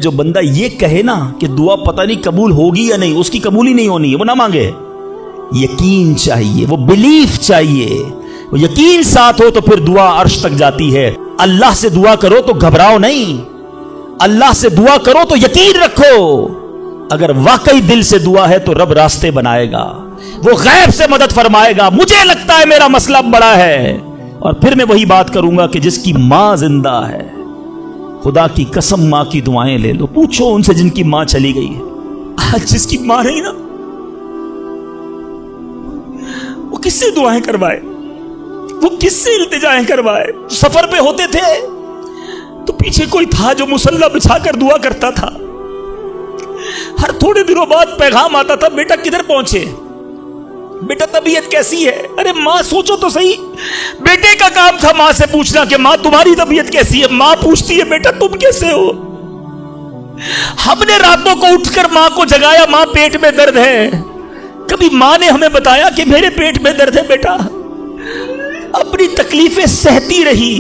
جو بندہ یہ کہے نا کہ دعا پتہ نہیں قبول ہوگی یا نہیں، اس کی قبول ہی نہیں ہونی ہے، وہ نہ مانگے۔ یقین چاہیے، وہ بلیف چاہیے، وہ یقین ساتھ ہو تو پھر دعا عرش تک جاتی ہے۔ اللہ سے دعا کرو تو گھبراؤ نہیں، اللہ سے دعا کرو تو یقین رکھو، اگر واقعی دل سے دعا ہے تو رب راستے بنائے گا، وہ غیب سے مدد فرمائے گا۔ مجھے لگتا ہے میرا مسئلہ بڑا ہے، اور پھر میں وہی بات کروں گا کہ جس کی ماں زندہ ہے، خدا کی قسم ماں کی دعائیں لے لو، پوچھو ان سے جن کی ماں چلی گئی ہے۔ آج جس کی ماں نہیں نا، وہ کس سے دعائیں کروائے، وہ کس سے التجائیں کروائے؟ سفر پہ ہوتے تھے تو پیچھے کوئی تھا جو مصلی بچھا کر دعا کرتا تھا، ہر تھوڑے دنوں بعد پیغام آتا تھا، بیٹا کدھر پہنچے، بیٹا طبیعت کیسی ہے؟ ارے ماں سوچو تو صحیح، بیٹے کا کام تھا ماں سے پوچھنا کہ ماں تمہاری طبیعت کیسی ہے، ماں پوچھتی ہے بیٹا تم کیسے ہو۔ ہم نے راتوں کو اٹھ کر ماں کو جگایا، ماں پیٹ میں درد ہے، کبھی ماں نے ہمیں بتایا کہ میرے پیٹ میں درد ہے بیٹا؟ اپنی تکلیفیں سہتی رہی،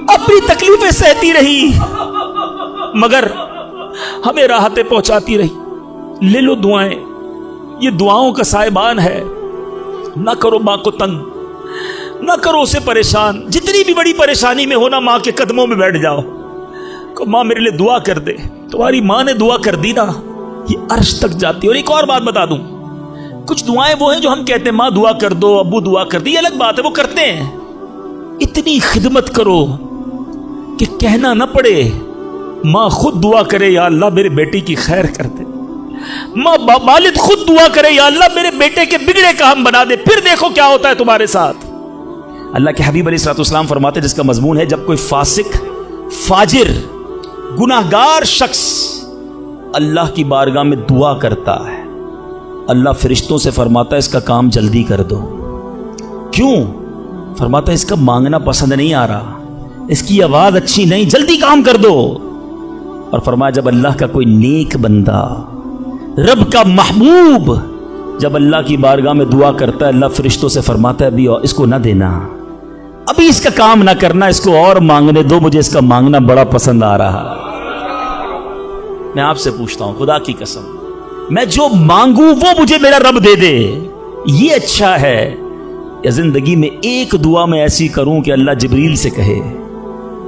اپنی تکلیفیں سہتی رہی، مگر ہمیں راحتیں پہنچاتی رہی۔ لے لو دعائیں، یہ دعاؤں کا سائبان ہے، نہ کرو ماں کو تنگ، نہ کرو اسے پریشان، جتنی بھی بڑی پریشانی میں ہونا ماں کے قدموں میں بیٹھ جاؤ کہ ماں میرے لیے دعا کر دے۔ تمہاری ماں نے دعا کر دی نا، یہ عرش تک جاتی ہے۔ اور ایک اور بات بتا دوں، کچھ دعائیں وہ ہیں جو ہم کہتے ہیں ماں دعا کر دو، ابو دعا کر دی، یہ الگ بات ہے، وہ کرتے ہیں۔ اتنی خدمت کرو کہ کہنا نہ پڑے، ماں خود دعا کرے یا اللہ میرے بیٹی کی خیر کر دے، ماں والد خود دعا کرے یا اللہ میرے بیٹے کے بگڑے کام بنا دے، پھر دیکھو کیا ہوتا ہے تمہارے ساتھ۔ اللہ کے حبیب علیہ الصلوۃ والسلام فرماتے ہیں، جس کا مضمون ہے جب کوئی فاسق، فاجر، گناہگار شخص اللہ کی بارگاہ میں دعا کرتا ہے، اللہ فرشتوں سے فرماتا ہے اس کا کام جلدی کر دو۔ کیوں؟ فرماتا ہے اس کا مانگنا پسند نہیں آ رہا، اس کی آواز اچھی نہیں، جلدی کام کر دو۔ اور فرمایا جب اللہ کا کوئی نیک بندہ، رب کا محبوب جب اللہ کی بارگاہ میں دعا کرتا ہے، اللہ فرشتوں سے فرماتا ہے ابھی اس کو نہ دینا، ابھی اس کا کام نہ کرنا، اس کو اور مانگنے دو، مجھے اس کا مانگنا بڑا پسند آ رہا۔ میں آپ سے پوچھتا ہوں خدا کی قسم، میں جو مانگوں وہ مجھے میرا رب دے دے، یہ اچھا ہے یا زندگی میں ایک دعا میں ایسی کروں کہ اللہ جبریل سے کہے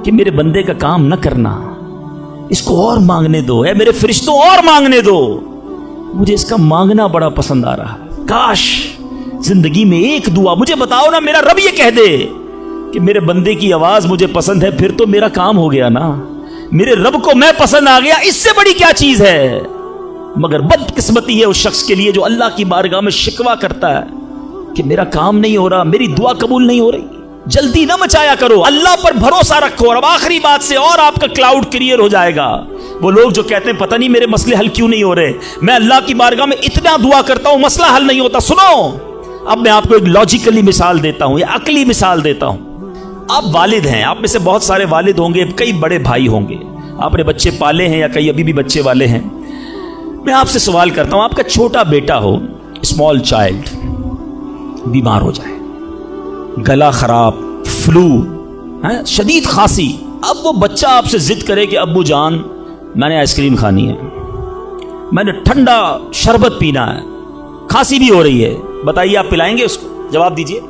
کہ میرے بندے کا کام نہ کرنا، اس کو اور مانگنے دو، اے میرے فرشتوں اور مانگنے دو، مجھے اس کا مانگنا بڑا پسند آ رہا ہے۔ کاش زندگی میں ایک دعا، مجھے بتاؤ نا، میرا رب یہ کہہ دے کہ میرے بندے کی آواز مجھے پسند ہے، پھر تو میرا کام ہو گیا نا، میرے رب کو میں پسند آ گیا، اس سے بڑی کیا چیز ہے؟ مگر بدقسمتی ہے اس شخص کے لیے جو اللہ کی بارگاہ میں شکوہ کرتا ہے کہ میرا کام نہیں ہو رہا، میری دعا قبول نہیں ہو رہی۔ جلدی نہ مچایا کرو، اللہ پر بھروسہ رکھو۔ اور اب آخری بات سے اور آپ کا کلاؤڈ کلیئر ہو جائے گا۔ وہ لوگ جو کہتے ہیں پتہ نہیں میرے مسئلے حل کیوں نہیں ہو رہے، میں اللہ کی بارگاہ میں اتنا دعا کرتا ہوں مسئلہ حل نہیں ہوتا۔ سنو، اب میں آپ کو ایک لاجیکلی مثال دیتا ہوں یا عقلی مثال دیتا ہوں۔ آپ والد ہیں، آپ میں سے بہت سارے والد ہوں گے، کئی بڑے بھائی ہوں گے، آپ نے بچے پالے ہیں یا کئی ابھی بھی بچے والے ہیں۔ میں آپ سے سوال کرتا ہوں، آپ کا چھوٹا بیٹا ہو، اسمال چائلڈ، بیمار ہو جائے، گلا خراب، فلو، شدید کھانسی، اب وہ بچہ آپ سے ضد کرے کہ ابو جان میں نے آئس کریم کھانی ہے، میں نے ٹھنڈا شربت پینا ہے، کھانسی بھی ہو رہی ہے، بتائیے آپ پلائیں گے اس کو؟ جواب دیجئے۔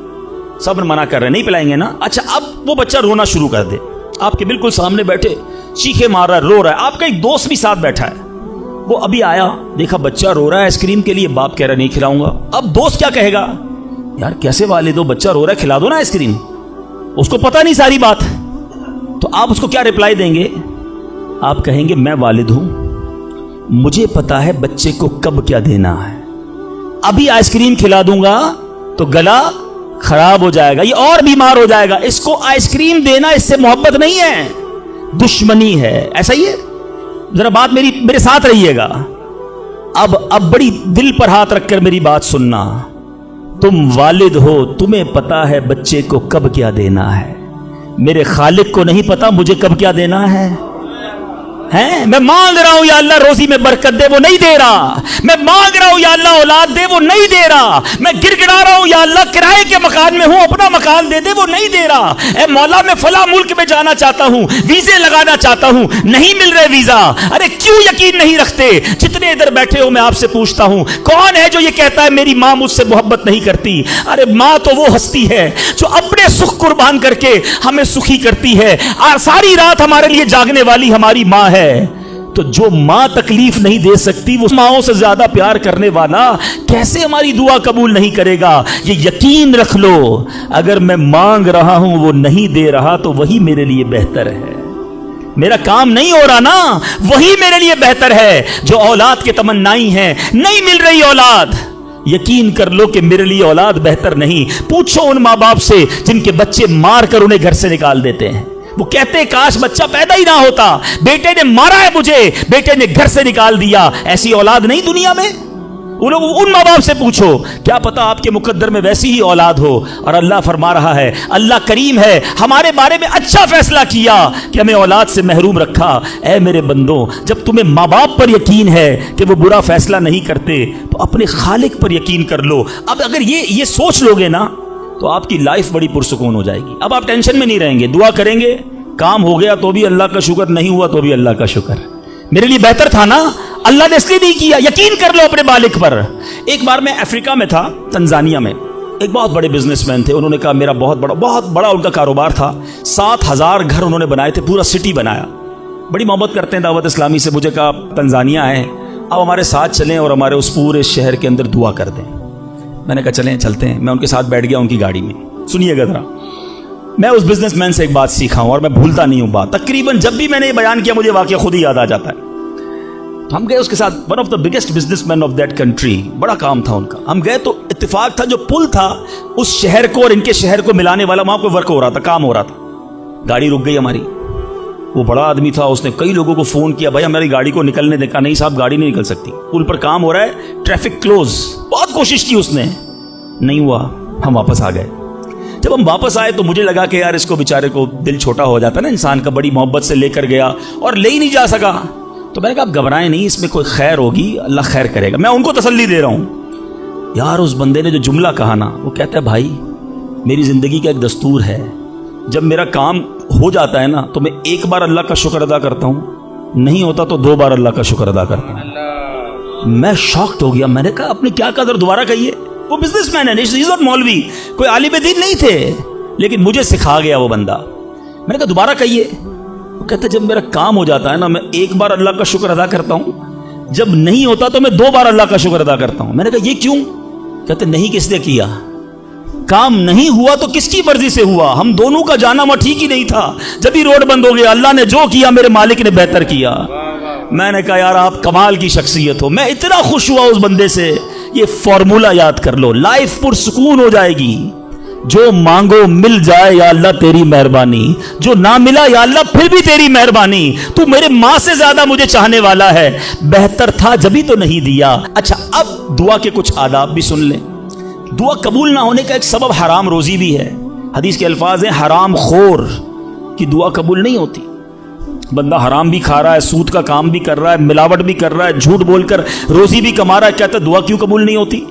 سب منع کر رہے ہیں نہیں پلائیں گے نا؟ اچھا، اب وہ بچہ رونا شروع کر دے، آپ کے بالکل سامنے بیٹھے چیخے مار رہا ہے، رو رہا ہے، آپ کا ایک دوست بھی ساتھ بیٹھا ہے، وہ ابھی آیا، دیکھا بچہ رو رہا ہے آئس کریم کے لیے، باپ کہہ رہا نہیں کھلاؤں گا۔ اب دوست کیا کہے گا؟ یار کیسے والد ہو، بچہ رو رہا ہے کھلا دو نا آئس کریم۔ اس کو پتہ نہیں ساری بات، تو آپ اس کو کیا رپلائی دیں گے؟ آپ کہیں گے میں والد ہوں، مجھے پتا ہے بچے کو کب کیا دینا ہے، ابھی آئس کریم کھلا دوں گا تو گلا خراب ہو جائے گا، یہ اور بیمار ہو جائے گا، اس کو آئس کریم دینا اس سے محبت نہیں ہے، دشمنی ہے۔ ایسا ہی ہے؟ ذرا بات میرے ساتھ رہیے گا۔ اب بڑی دل پر ہاتھ رکھ کر میری بات سننا، تم والد ہو، تمہیں پتا ہے بچے کو کب کیا دینا ہے، میرے خالق کو نہیں پتا مجھے کب کیا دینا ہے؟ ہیں؟ میں مانگ رہا ہوں یا اللہ روزی میں برکت دے، وہ نہیں دے رہا. میں مانگ رہا ہوں یا اللہ اولاد دے، وہ نہیں دے رہا. میں گر گڑا رہا ہوں یا اللہ کرائے کے مکان میں ہوں، اپنا مکان دے دے، وہ نہیں دے رہا. اے مولا میں فلاں ملک میں جانا چاہتا ہوں، ویزے لگانا چاہتا ہوں، نہیں مل رہے ویزا. ارے کیوں یقین نہیں رکھتے؟ جتنے ادھر بیٹھے ہو میں آپ سے پوچھتا ہوں، کون ہے جو یہ کہتا ہے میری ماں مجھ سے محبت نہیں کرتی؟ ارے ماں تو وہ ہستی ہے جو اپنے سکھ قربان کر کے ہمیں سخی کرتی ہے، اور ساری رات ہمارے لیے جاگنے والی ہماری ماں ہے. تو جو ماں تکلیف نہیں دے سکتی، وہ ماؤں سے زیادہ پیار کرنے والا کیسے ہماری دعا قبول نہیں کرے گا؟ یہ یقین رکھ لو، اگر میں مانگ رہا ہوں وہ نہیں دے رہا تو وہی میرے لیے بہتر ہے. میرا کام نہیں ہو رہا نا، وہی میرے لیے بہتر ہے. جو اولاد کے تمنائی ہیں، نہیں مل رہی اولاد، یقین کر لو کہ میرے لیے اولاد بہتر نہیں. پوچھو ان ماں باپ سے جن کے بچے مار کر انہیں گھر سے نکال دیتے ہیں. وہ کہتے ہیں کاش بچہ پیدا ہی نہ ہوتا، بیٹے نے مارا ہے مجھے، بیٹے نے گھر سے نکال دیا. ایسی اولاد نہیں دنیا میں. ان ماں باپ سے پوچھو، کیا پتا آپ کے مقدر میں ویسی ہی اولاد ہو. اور اللہ فرما رہا ہے، اللہ کریم ہے، ہمارے بارے میں اچھا فیصلہ کیا کہ ہمیں اولاد سے محروم رکھا. اے میرے بندوں، جب تمہیں ماں باپ پر یقین ہے کہ وہ برا فیصلہ نہیں کرتے تو اپنے خالق پر یقین کر لو. اب اگر یہ سوچ لو گے نا تو آپ کی لائف بڑی پرسکون ہو جائے گی. اب آپ ٹینشن میں نہیں رہیں گے، دعا کریں گے، کام ہو گیا تو بھی اللہ کا شکر، نہیں ہوا تو بھی اللہ کا شکر. میرے لیے بہتر تھا نا، اللہ نے اس لیے نہیں کیا. یقین کر لو اپنے مالک پر. ایک بار میں افریقہ میں تھا، تنزانیہ میں. ایک بہت بڑے بزنس مین تھے، انہوں نے کہا میرا بہت بڑا ان کا کاروبار تھا. 7,000 گھر انہوں نے بنائے تھے، پورا سٹی بنایا. بڑی محبت کرتے ہیں دعوت اسلامی سے. مجھے کہا تنزانیہ آئے، اب ہمارے ساتھ چلیں اور ہمارے اس پورے شہر کے اندر دعا کر دیں. میں نے کہا چلیں چلتے ہیں. میں ان کے ساتھ بیٹھ گیا ان کی گاڑی میں. سنیے گا ذرا، میں اس بزنس مین سے ایک بات سیکھا ہوں اور میں بھولتا نہیں ہوں بات. تقریباً جب بھی میں نے یہ بیان کیا مجھے واقعہ خود ہی یاد آ جاتا ہے. ہم گئے اس کے ساتھ، one of the biggest business man of that country, بڑا کام تھا ان کا. ہم گئے تو اتفاق تھا جو پل تھا اس شہر کو اور ان کے شہر کو ملانے والا، وہاں پہ ورک ہو رہا تھا، کام ہو رہا تھا. گاڑی رک گئی ہماری. وہ بڑا آدمی تھا، اس نے کئی لوگوں کو فون کیا، بھائی ہماری گاڑی کو نکلنے دے. کہا نہیں صاحب گاڑی نہیں نکل سکتی، پل پر کام ہو رہا ہے، ٹریفک کلوز. بہت کوشش کی اس نے، نہیں ہوا. ہم واپس آ گئے. جب ہم واپس آئے تو مجھے لگا کہ یار اس کو بیچارے کو دل چھوٹا ہو جاتا ہے نا انسان کا. بڑی محبت سے لے کر گیا اور لے ہی نہیں جا سکا. تو میں نے کہا آپ گھبرائیں نہیں، اس میں کوئی خیر ہوگی، اللہ خیر کرے گا. میں ان کو تسلی دے رہا ہوں. یار اس بندے نے جو جملہ کہا نا، وہ کہتا ہے بھائی میری زندگی کا ایک دستور ہے، جب میرا کام ہو جاتا ہے نا تو میں ایک بار اللہ کا شکر ادا کرتا ہوں، نہیں ہوتا تو 2 بار اللہ کا شکر ادا کرتا ہوں. میں شاکڈ ہو گیا. میں نے کہا آپ نے کیا کہا، ذرا دوبارہ کہیے. وہ بزنس مین ہے، مولوی، کوئی عالم دین نہیں تھے، لیکن مجھے سکھا گیا وہ بندہ. میں نے کہا دوبارہ کہیے. وہ کہتا جب میرا کام ہو جاتا ہے نا میں ایک بار اللہ کا شکر ادا کرتا ہوں، جب نہیں ہوتا تو میں 2 بار اللہ کا شکر ادا کرتا ہوں. میں نے کہا یہ کیوں؟ کہتے نہیں کس نے کیا، کام نہیں ہوا تو کس کی مرضی سے ہوا، ہم دونوں کا جانا وہاں ٹھیک ہی نہیں تھا. جب ہی روڈ بند ہو گیا، اللہ نے جو کیا میرے مالک نے بہتر کیا. میں نے کہا یار آپ کمال کی شخصیت ہو. میں اتنا خوش ہوا اس بندے سے. یہ فارمولہ یاد کر لو، لائف پرسکون ہو جائے گی. جو مانگو مل جائے یا اللہ تیری مہربانی، جو نہ ملا یا اللہ پھر بھی تیری مہربانی. تو میرے ماں سے زیادہ مجھے چاہنے والا ہے، بہتر تھا جبھی تو نہیں دیا. اچھا اب دعا کے کچھ آداب بھی سن لیں. دعا قبول نہ ہونے کا ایک سبب حرام روزی بھی ہے. حدیث کے الفاظ ہیں حرام خور کی دعا قبول نہیں ہوتی. بندہ حرام بھی کھا رہا ہے، سود کا کام بھی کر رہا ہے، ملاوٹ بھی کر رہا ہے، جھوٹ بول کر روزی بھی کما رہا ہے، کہتا ہے دعا کیوں قبول نہیں ہوتی.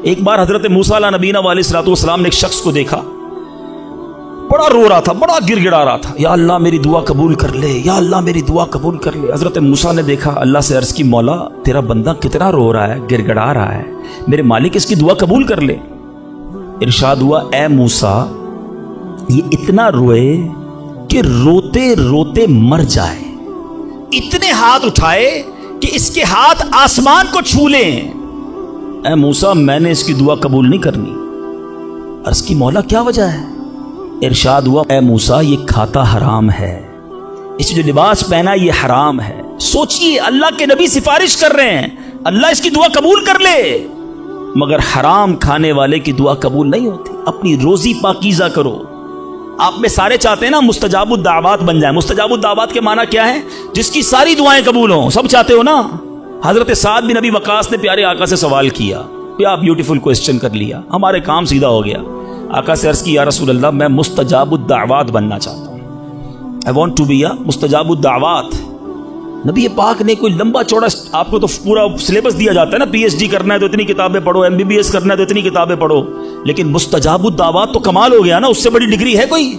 ایک بار حضرت موسیٰ علیہ نبینا علیہ الصلوۃ والسلام نے ایک شخص کو دیکھا، بڑا رو رہا تھا، بڑا گر گڑا رہا تھا، یا اللہ میری دعا قبول کر لے، یا اللہ میری دعا قبول کر لے. حضرت موسیٰ نے دیکھا، اللہ سے عرض کی مولا تیرا بندہ کتنا رو رہا ہے، گر گڑا رہا ہے، میرے مالک اس کی دعا قبول کر لے. ارشاد ہوا اے موسیٰ یہ اتنا روئے کہ روتے روتے مر جائے، اتنے ہاتھ اٹھائے کہ اس کے ہاتھ آسمان کو چھو لیں. اے موسیٰ میں نے اس کی دعا قبول نہیں کرنی. عرض کی مولا کیا وجہ ہے؟ ارشاد ہوا اے موسیٰ یہ کھاتا حرام ہے، اس جو لباس پہنا یہ حرام ہے. سوچئے اللہ کے نبی سفارش کر رہے ہیں اللہ اس کی دعا قبول کر لے، مگر حرام کھانے والے کی دعا قبول نہیں ہوتی. اپنی روزی پاکیزہ کرو. آپ میں سارے چاہتے ہیں نا مستجاب الدعوات بن جائیں. مستجاب الدعوات کے معنی کیا ہے؟ جس کی ساری دعائیں قبول ہوں. سب چاہتے ہو نا. حضرت سعد بن ابی وقاص نے پیارے آقا سے سوال کیا، کیا بیوٹیفل کوسچن کر لیا، ہمارے کام سیدھا ہو گیا. آقا سے عرض کی یا رسول اللہ میں مستجاب الدعوات بننا چاہتا ہوں. I want to be a مستجاب الدعوات. نبی پاک نے کوئی لمبا چوڑا، آپ کو تو پورا سلیبس دیا جاتا ہے نا، پی ایچ ڈی کرنا ہے تو اتنی کتابیں پڑھو، MBBS کرنا ہے تو اتنی کتابیں پڑھو، لیکن مستجاب الدعوات تو کمال ہو گیا نا، اس سے بڑی ڈگری ہے کوئی؟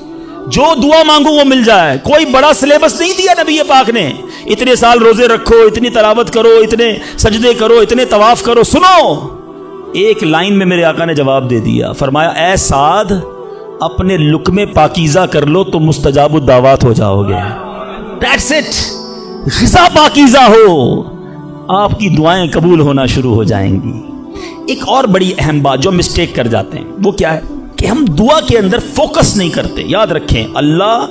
جو دعا مانگو وہ مل جائے، کوئی بڑا سلیبس نہیں دیا نبی پاک نے، اتنے سال روزے رکھو، اتنی تلاوت کرو، اتنے سجدے کرو، اتنے طواف کرو۔ سنو، ایک لائن میں میرے آقا نے جواب دے دیا، فرمایا اے سعد اپنے لقمے پاکیزہ کر لو تو مستجاب الدعوات ہو جاؤ گے۔ That's it۔ غذا پاکیزہ ہو، آپ کی دعائیں قبول ہونا شروع ہو جائیں گی۔ ایک اور بڑی اہم بات جو مسٹیک کر جاتے ہیں وہ کیا ہے کہ ہم دعا کے اندر فوکس نہیں کرتے۔ یاد رکھیں، اللہ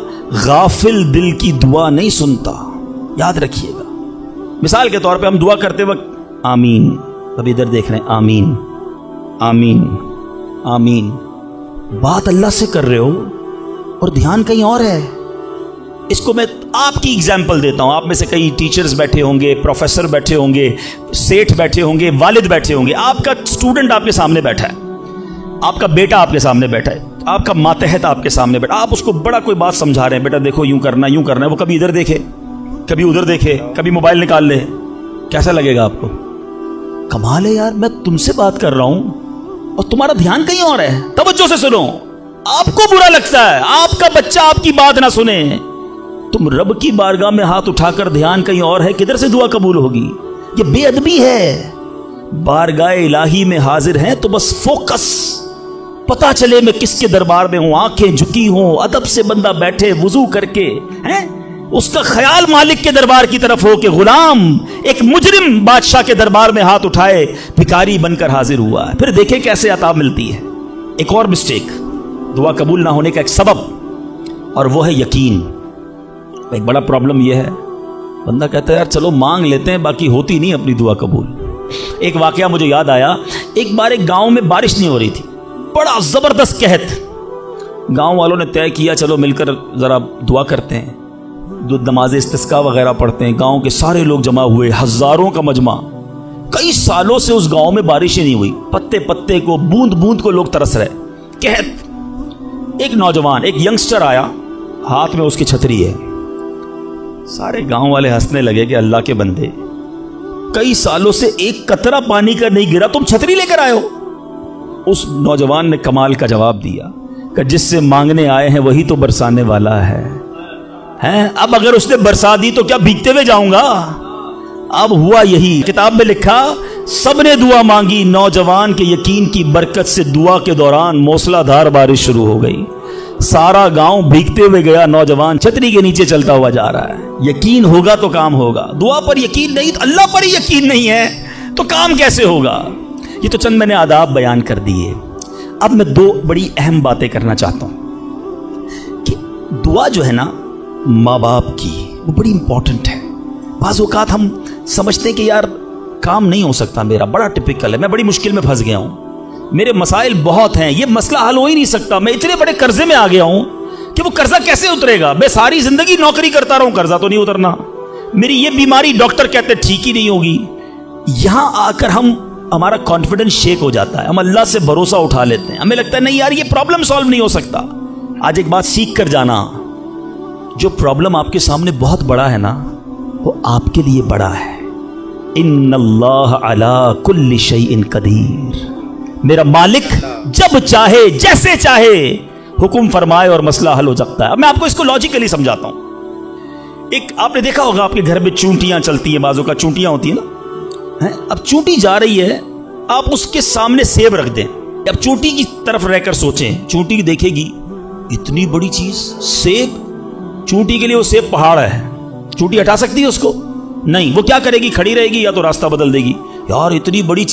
غافل دل کی دعا نہیں سنتا، یاد رکھیے گا۔ مثال کے طور پہ ہم دعا کرتے وقت آمین، ابھی ادھر دیکھ رہے ہیں، آمین آمین آمین، بات اللہ سے کر رہے ہو اور دھیان کہیں اور ہے۔ اس کو میں آپ کی اگزامپل دیتا ہوں، آپ میں سے کئی ٹیچرز بیٹھے ہوں گے، پروفیسر بیٹھے ہوں گے، سیٹھ بیٹھے ہوں گے، والد بیٹھے ہوں گے، آپ کا اسٹوڈنٹ آپ کے سامنے بیٹھا ہے، آپ کا بیٹا آپ کے سامنے بیٹھا ہے، آپ کا ماتحت آپ کے سامنے بیٹھا، آپ اس کو بڑا کوئی بات سمجھا رہے ہیں، بیٹا دیکھو یوں کرنا ہے یوں کرنا ہے، وہ کبھی ادھر دیکھے کبھی ادھر دیکھے، کبھی موبائل نکال لے، کیسا لگے گا آپ کو؟ کمال ہے یار، میں تم سے بات کر رہا ہوں اور تمہارا دھیان کہیں اور ہے۔ توجہ سے سنو، آپ کو برا لگتا ہے آپ کا بچہ آپ کی بات نہ سنے، تم رب کی بارگاہ میں ہاتھ اٹھا کر دھیان کہیں اور ہے، کدھر سے دعا قبول ہوگی؟ یہ بے ادبی ہے۔ بارگاہ الہی میں حاضر ہیں تو بس فوکس، پتا چلے میں کس کے دربار میں ہوں، آنکھیں جھکی ہوں، ادب سے بندہ بیٹھے وضو کر کے، ہیں اس کا خیال مالک کے دربار کی طرف ہو کہ غلام ایک مجرم بادشاہ کے دربار میں ہاتھ اٹھائے بھکاری بن کر حاضر ہوا ہے، پھر دیکھیں کیسے عطا ملتی ہے۔ ایک اور مسٹیک، دعا قبول نہ ہونے کا ایک سبب، اور وہ ہے یقین۔ ایک بڑا پرابلم یہ ہے، بندہ کہتا ہے یار چلو مانگ لیتے ہیں، باقی ہوتی نہیں اپنی دعا قبول۔ ایک واقعہ مجھے یاد آیا، ایک بار ایک گاؤں میں بارش نہیں ہو رہی تھی، بڑا زبردست قحط، گاؤں والوں نے طے کیا چلو مل کر ذرا دعا کرتے ہیں، جو نماز استسقاء وغیرہ پڑھتے ہیں، گاؤں کے سارے لوگ جمع ہوئے، ہزاروں کا مجمع۔ کئی سالوں سے اس گاؤں میں بارشیں نہیں ہوئی، پتے پتے کو، بوند بوند کو لوگ ترس رہے، قحط۔ ایک نوجوان، ایک ینگسٹر آیا، ہاتھ میں اس کی چھتری ہے، سارے گاؤں والے ہنسنے لگے کہ اللہ کے بندے، کئی سالوں سے ایک قطرہ پانی کا نہیں گرا، تم چھتری لے کر آئے ہو۔ اس نوجوان نے کمال کا جواب دیا کہ جس سے مانگنے آئے ہیں وہی تو برسانے والا ہے۔ اب اگر اس نے برسا دی تو کیا بھیگتے ہوئے جاؤں گا؟ اب ہوا یہی، کتاب میں لکھا سب نے دعا مانگی، نوجوان کے یقین کی برکت سے دعا کے دوران موسلا دھار بارش شروع ہو گئی، سارا گاؤں بھیگتے ہوئے گیا، نوجوان چھتری کے نیچے چلتا ہوا جا رہا ہے۔ یقین ہوگا تو کام ہوگا، دعا پر یقین نہیں، اللہ پر ہی یقین نہیں ہے تو کام کیسے ہوگا؟ یہ تو چند میں نے آداب بیان کر دیے۔ اب میں دو بڑی اہم باتیں کرنا چاہتا ہوں کہ دعا جو ہے نا ماں باپ کی، وہ بڑی امپورٹنٹ ہے۔ بعض اوقات ہم سمجھتے ہیں کہ یار کام نہیں ہو سکتا، میرا بڑا ٹپیکل ہے، میں بڑی مشکل میں پھنس گیا ہوں، میرے مسائل بہت ہیں، یہ مسئلہ حل ہو ہی نہیں سکتا، میں اتنے بڑے قرضے میں آ گیا ہوں کہ وہ قرضہ کیسے اترے گا؟ میں ساری زندگی نوکری کرتا رہا ہوں، قرضہ تو نہیں اترنا، میری یہ بیماری ڈاکٹر کہتے ٹھیک ہی نہیں ہوگی۔ یہاں آ کر ہمارا کانفیڈنس شیک ہو جاتا ہے، ہم اللہ سے بھروسہ اٹھا لیتے ہیں، ہمیں لگتا ہے نہیں یار یہ پرابلم سالو نہیں ہو سکتا۔ آج ایک بات سیکھ کر جانا، جو پرابلم آپ کے سامنے بہت بڑا ہے نا، وہ آپ کے لیے بڑا ہے۔ ان اللہ علی کل شیء قدیر، میرا مالک جب چاہے جیسے چاہے حکم فرمائے اور مسئلہ حل ہو سکتا ہے۔ اب میں آپ کو اس کو لاجیکلی سمجھاتا ہوں۔ ایک آپ نے دیکھا ہوگا آپ کے گھر میں چونٹیاں چلتی ہیں، بازو کا چونٹیاں ہوتی ہیں نا، اب چونٹی جا رہی ہے، آپ اس کے سامنے سیب رکھ دیں، اب چونٹی کی طرف رہ کر سوچیں، چونٹی دیکھے گی اتنی بڑی چیز سیب، چونٹی کے لیے وہ سیب پہاڑ ہے، چونٹی ہٹا سکتی ہے اس کو؟ نہیں، وہ کیا کرے گی؟ کھڑی رہے گی یا تو راستہ بدل دے گی، یار اتنی بڑی